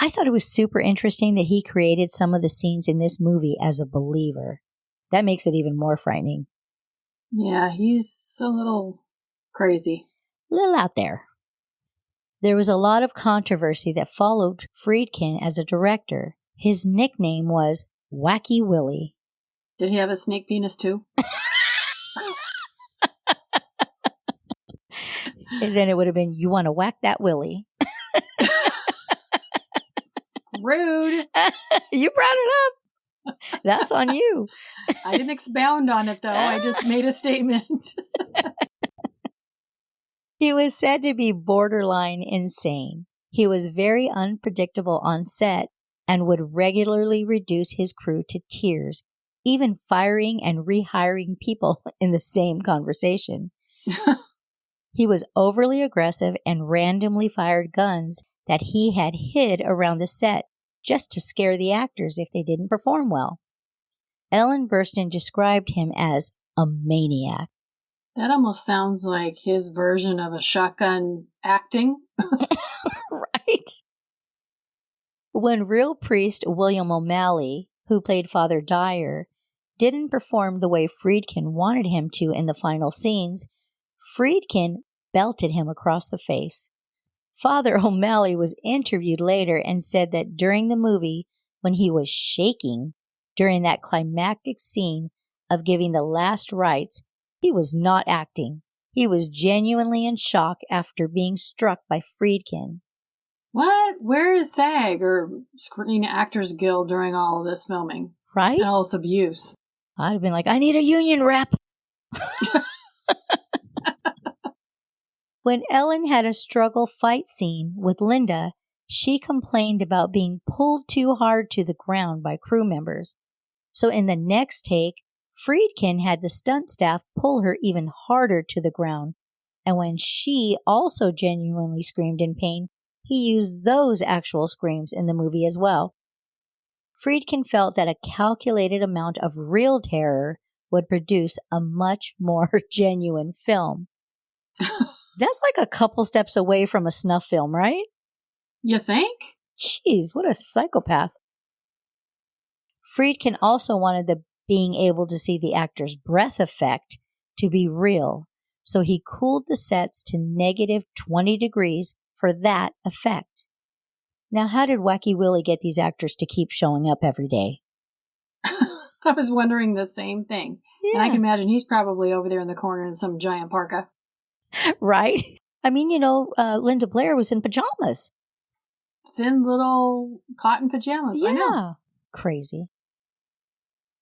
I thought it was super interesting that he created some of the scenes in this movie as a believer. That makes it even more frightening. Yeah, he's a little crazy. A little out there. There was a lot of controversy that followed Friedkin as a director. His nickname was Wacky Willie. Did he have a snake penis too? And then it would have been, you want to whack that Willie. Rude. You brought it up. That's on you. I didn't expound on it, though. I just made a statement. He was said to be borderline insane. He was very unpredictable on set and would regularly reduce his crew to tears, even firing and rehiring people in the same conversation. He was overly aggressive and randomly fired guns that he had hid around the set just to scare the actors if they didn't perform well. Ellen Burstyn described him as a maniac. That almost sounds like his version of a shotgun acting. Right? When real priest William O'Malley, who played Father Dyer, didn't perform the way Friedkin wanted him to in the final scenes, Friedkin belted him across the face. Father O'Malley was interviewed later and said that during the movie, when he was shaking during that climactic scene of giving the last rites, he was not acting. He was genuinely in shock after being struck by Friedkin. What? Where is SAG or Screen Actors Guild during all of this filming? Right? And all this abuse. I'd have been like, I need a union rep. When Ellen had a struggle fight scene with Linda, she complained about being pulled too hard to the ground by crew members. So in the next take, Friedkin had the stunt staff pull her even harder to the ground. And when she also genuinely screamed in pain, he used those actual screams in the movie as well. Friedkin felt that a calculated amount of real terror would produce a much more genuine film. That's like a couple steps away from a snuff film, right? You think? Jeez, what a psychopath. Friedkin also wanted the being able to see the actor's breath effect to be real, so he cooled the sets to negative 20 degrees for that effect. Now, how did Wacky Willie get these actors to keep showing up every day? I was wondering the same thing. Yeah. And I can imagine he's probably over there in the corner in some giant parka. Right? I mean, Linda Blair was in pajamas. Thin little cotton pajamas. Yeah. I know. Crazy.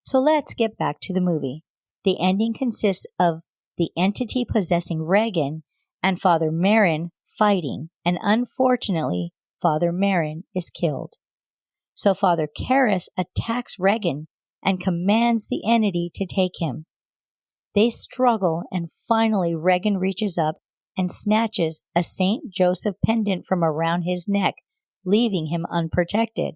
So let's get back to the movie. The ending consists of the entity possessing Regan and Father Merrin fighting, and unfortunately, Father Merrin is killed. So Father Karras attacks Regan and commands the entity to take him. They struggle, and finally Regan reaches up and snatches a St. Joseph pendant from around his neck, leaving him unprotected.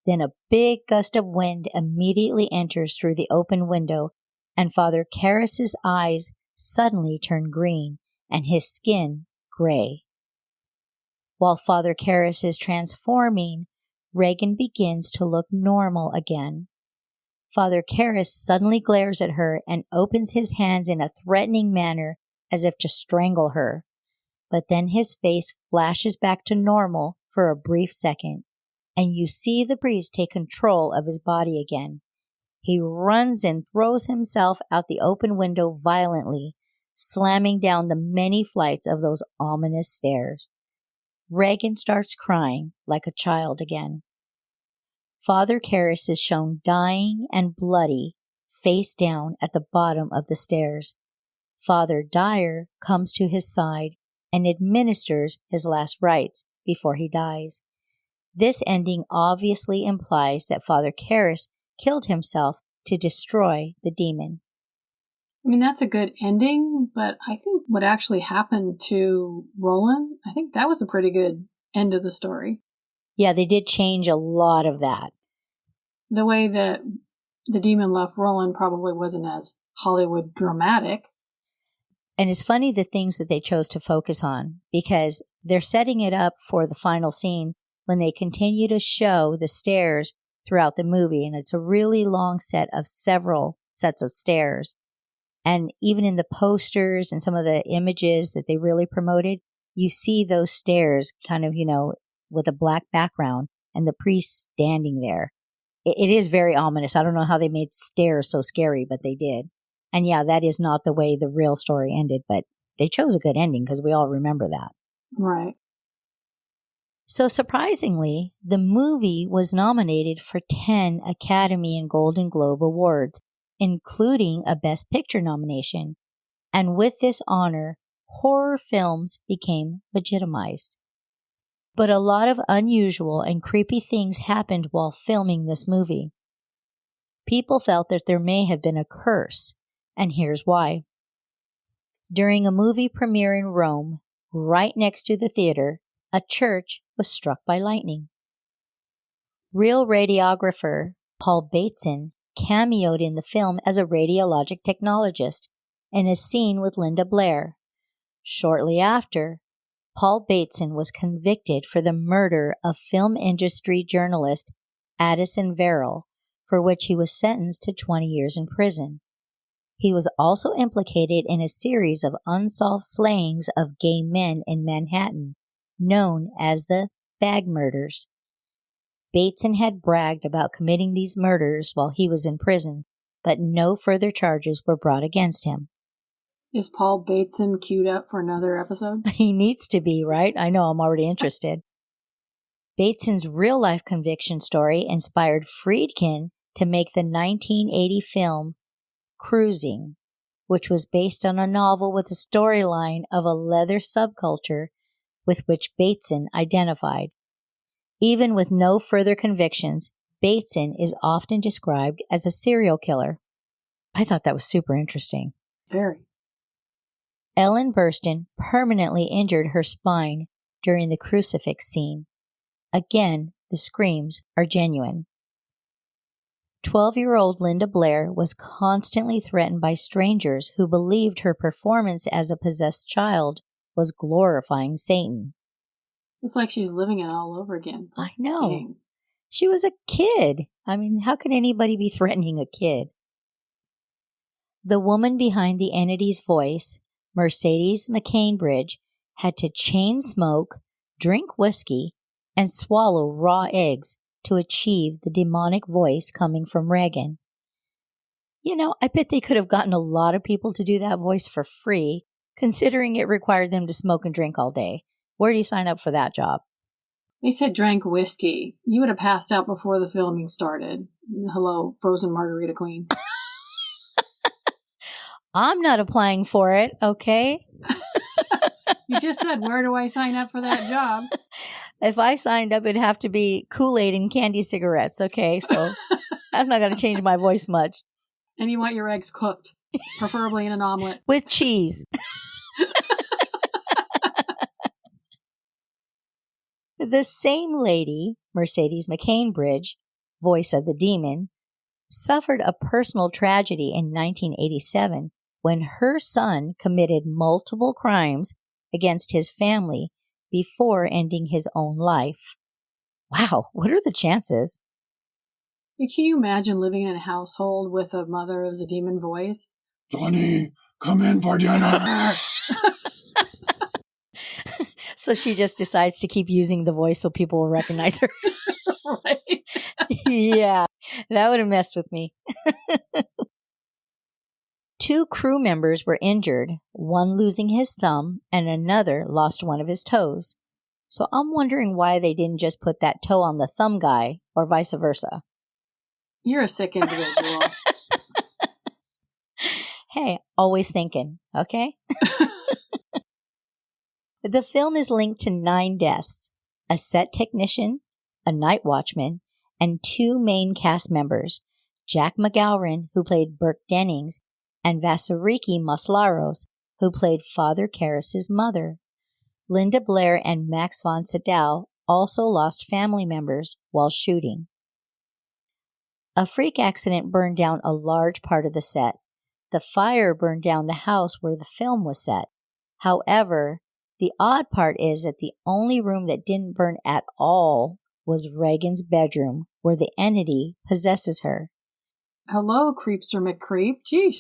Then a big gust of wind immediately enters through the open window, and Father Karras' eyes suddenly turn green and his skin gray. While Father Karras is transforming, Regan begins to look normal again. Father Karras suddenly glares at her and opens his hands in a threatening manner as if to strangle her. But then his face flashes back to normal for a brief second, and you see the priest take control of his body again. He runs and throws himself out the open window violently, slamming down the many flights of those ominous stairs. Regan starts crying like a child again. Father Karras is shown dying and bloody, face down at the bottom of the stairs. Father Dyer comes to his side and administers his last rites before he dies. This ending obviously implies that Father Karras killed himself to destroy the demon. I mean, that's a good ending, but I think what actually happened to Roland, I think that was a pretty good end of the story. Yeah, they did change a lot of that. The way that the demon left Roland probably wasn't as Hollywood dramatic. And it's funny the things that they chose to focus on, because they're setting it up for the final scene when they continue to show the stairs throughout the movie. And it's a really long set of several sets of stairs. And even in the posters and some of the images that they really promoted, you see those stairs kind of, with a black background and the priest standing there. It is very ominous. I don't know how they made stairs so scary, but they did. And yeah, that is not the way the real story ended, but they chose a good ending because we all remember that. Right. So surprisingly, the movie was nominated for 10 Academy and Golden Globe Awards, including a Best Picture nomination. And with this honor, horror films became legitimized. But a lot of unusual and creepy things happened while filming this movie. People felt that there may have been a curse, and here's why. During a movie premiere in Rome, right next to the theater, a church was struck by lightning. Real radiographer Paul Bateson cameoed in the film as a radiologic technologist and is seen with Linda Blair. Shortly after, Paul Bateson was convicted for the murder of film industry journalist Addison Verrill, for which he was sentenced to 20 years in prison. He was also implicated in a series of unsolved slayings of gay men in Manhattan, known as the Bag Murders. Bateson had bragged about committing these murders while he was in prison, but no further charges were brought against him. Is Paul Bateson queued up for another episode? He needs to be, right? I know, I'm already interested. Bateson's real-life conviction story inspired Friedkin to make the 1980 film Cruising, which was based on a novel with a storyline of a leather subculture with which Bateson identified. Even with no further convictions, Bateson is often described as a serial killer. I thought that was super interesting. Very. Ellen Burstyn permanently injured her spine during the crucifix scene. Again, the screams are genuine. 12-year-old Linda Blair was constantly threatened by strangers who believed her performance as a possessed child was glorifying Satan. It's like she's living it all over again. I know. Dang. She was a kid. I mean, how could anybody be threatening a kid? The woman behind the entity's voice, Mercedes McCainbridge, had to chain smoke, drink whiskey, and swallow raw eggs to achieve the demonic voice coming from Reagan. I bet they could have gotten a lot of people to do that voice for free, considering it required them to smoke and drink all day. Where do you sign up for that job? They said drank whiskey. You would have passed out before the filming started. Hello, frozen margarita queen. I'm not applying for it, okay? You just said, where do I sign up for that job? If I signed up, it'd have to be Kool-Aid and candy cigarettes, okay? So that's not going to change my voice much. And you want your eggs cooked, preferably in an omelet. With cheese. The same lady, Mercedes McCainbridge, voice of the demon, suffered a personal tragedy in 1987 when her son committed multiple crimes against his family before ending his own life. Wow, what are the chances? Can you imagine living in a household with a mother as a demon voice? Johnny, come in for dinner. So she just decides to keep using the voice so people will recognize her. Right. Yeah, that would have messed with me. 2 crew members were injured, one losing his thumb and another lost one of his toes. So I'm wondering why they didn't just put that toe on the thumb guy or vice versa. You're a sick individual. Hey, always thinking, okay? The film is linked to 9 deaths, a set technician, a night watchman, and 2 main cast members, Jack McGowran, who played Burke Dennings, and Vasariki Maslaros, who played Father Karras's mother. Linda Blair and Max von Sydow also lost family members while shooting. A freak accident burned down a large part of the set. The fire burned down the house where the film was set. However, the odd part is that the only room that didn't burn at all was Reagan's bedroom, where the entity possesses her. Hello, Creepster McCreep. Jeez.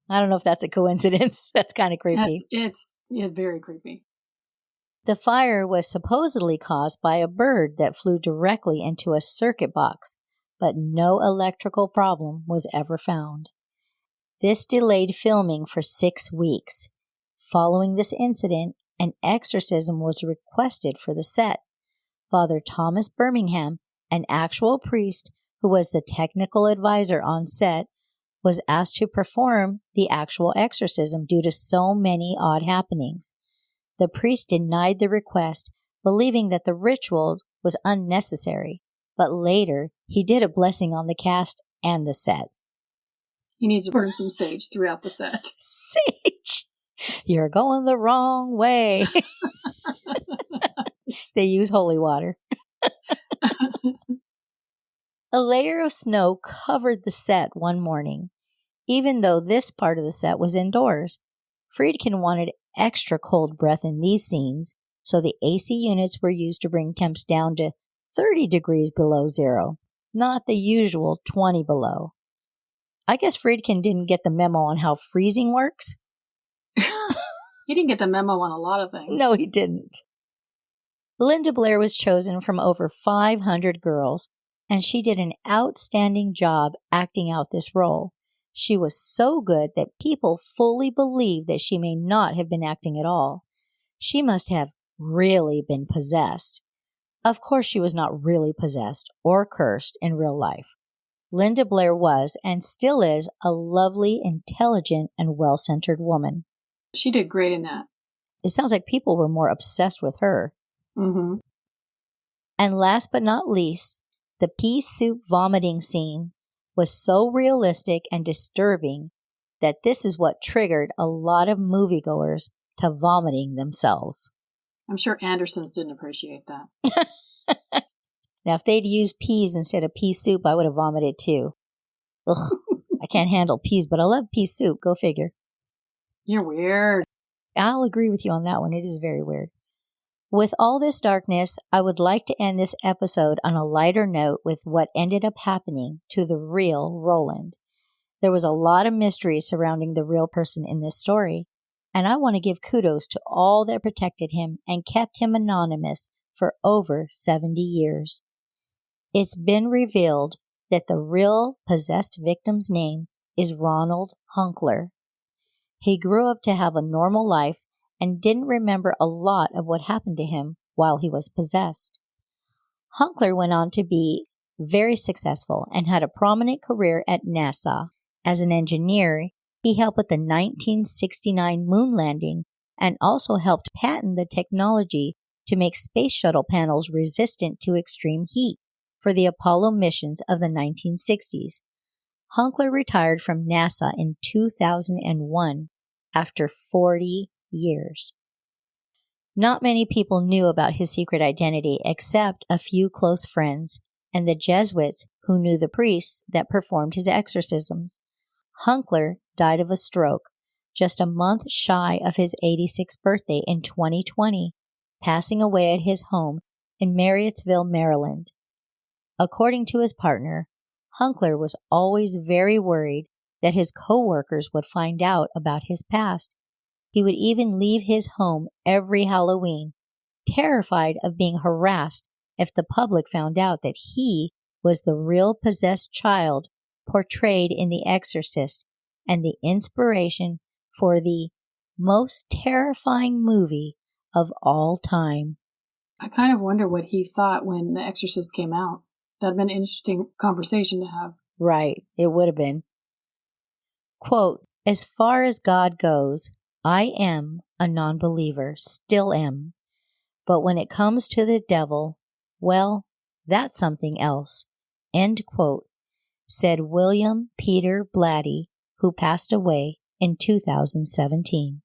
I don't know if that's a coincidence. That's kind of creepy. It's very creepy. The fire was supposedly caused by a bird that flew directly into a circuit box, but no electrical problem was ever found. This delayed filming for 6 weeks. Following this incident, an exorcism was requested for the set. Father Thomas Birmingham, an actual priest who was the technical advisor on set, was asked to perform the actual exorcism due to so many odd happenings. The priest denied the request, believing that the ritual was unnecessary, but later he did a blessing on the cast and the set. He needs to burn some sage throughout the set. Sage! You're going the wrong way. They use holy water. A layer of snow covered the set one morning, even though this part of the set was indoors. Friedkin wanted extra cold breath in these scenes, so the AC units were used to bring temps down to 30 degrees below zero, not the usual 20 below. I guess Friedkin didn't get the memo on how freezing works. He didn't get the memo on a lot of things. No, he didn't. Linda Blair was chosen from over 500 girls, and she did an outstanding job acting out this role. She was so good that people fully believe that she may not have been acting at all. She must have really been possessed. Of course, she was not really possessed or cursed in real life. Linda Blair was, and still is, a lovely, intelligent, and well-centered woman. She did great in that. It sounds like people were more obsessed with her. Mm-hmm. And last but not least, the pea soup vomiting scene was so realistic and disturbing that this is what triggered a lot of moviegoers to vomiting themselves. I'm sure Andersons didn't appreciate that. Now, if they'd used peas instead of pea soup, I would have vomited too. Ugh, I can't handle peas, but I love pea soup. Go figure. You're weird. I'll agree with you on that one. It is very weird. With all this darkness, I would like to end this episode on a lighter note with what ended up happening to the real Roland. There was a lot of mystery surrounding the real person in this story, and I want to give kudos to all that protected him and kept him anonymous for over 70 years. It's been revealed that the real possessed victim's name is Ronald Hunkler. He grew up to have a normal life and didn't remember a lot of what happened to him while he was possessed. Hunkler went on to be very successful and had a prominent career at NASA. As an engineer, he helped with the 1969 moon landing and also helped patent the technology to make space shuttle panels resistant to extreme heat for the Apollo missions of the 1960s. Hunkler retired from NASA in 2001 after 40 years. Not many people knew about his secret identity except a few close friends and the Jesuits who knew the priests that performed his exorcisms. Hunkler died of a stroke just a month shy of his 86th birthday in 2020, passing away at his home in Marriottsville, Maryland. According to his partner, Hunkler was always very worried that his co-workers would find out about his past. He would even leave his home every Halloween, terrified of being harassed if the public found out that he was the real possessed child portrayed in The Exorcist and the inspiration for the most terrifying movie of all time. I kind of wonder what he thought when The Exorcist came out. That'd been an interesting conversation to have. Right, it would have been. Quote, "As far as God goes, I am a non-believer, still am. But when it comes to the devil, well, that's something else." End quote, said William Peter Blatty, who passed away in 2017.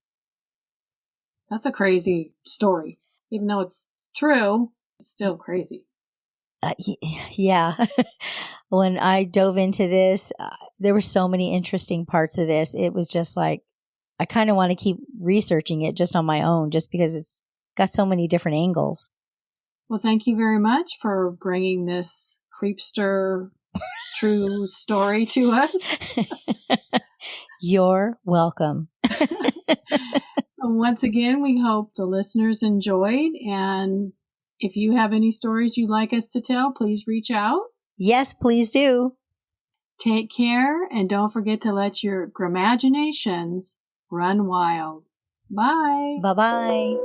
That's a crazy story. Even though it's true, it's still crazy. Yeah. When I dove into this, there were so many interesting parts of this. It was just like, I kind of want to keep researching it just on my own, just because it's got so many different angles. Well, thank you very much for bringing this creepster true story to us. You're welcome. Once again, we hope the listeners enjoyed. And if you have any stories you'd like us to tell, please reach out. Yes, please do. Take care, and don't forget to let your grimaginations run wild. Bye. Bye-bye.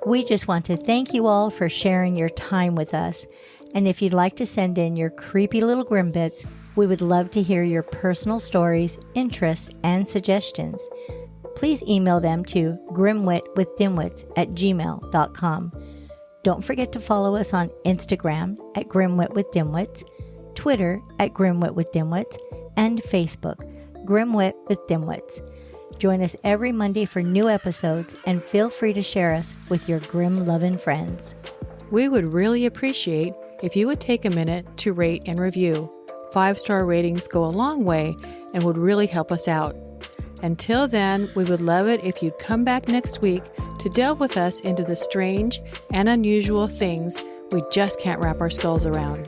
We just want to thank you all for sharing your time with us. And if you'd like to send in your creepy little grim bits, we would love to hear your personal stories, interests, and suggestions. Please email them to grimwitwithdimwits@gmail.com. Don't forget to follow us on Instagram at grimwitwithdimwits, Twitter at grimwitwithdimwits, and Facebook, Grimwit with Dimwits. Join us every Monday for new episodes, and feel free to share us with your grim-loving friends. We would really appreciate if you would take a minute to rate and review. 5-star ratings go a long way and would really help us out. Until then, we would love it if you'd come back next week to delve with us into the strange and unusual things we just can't wrap our skulls around.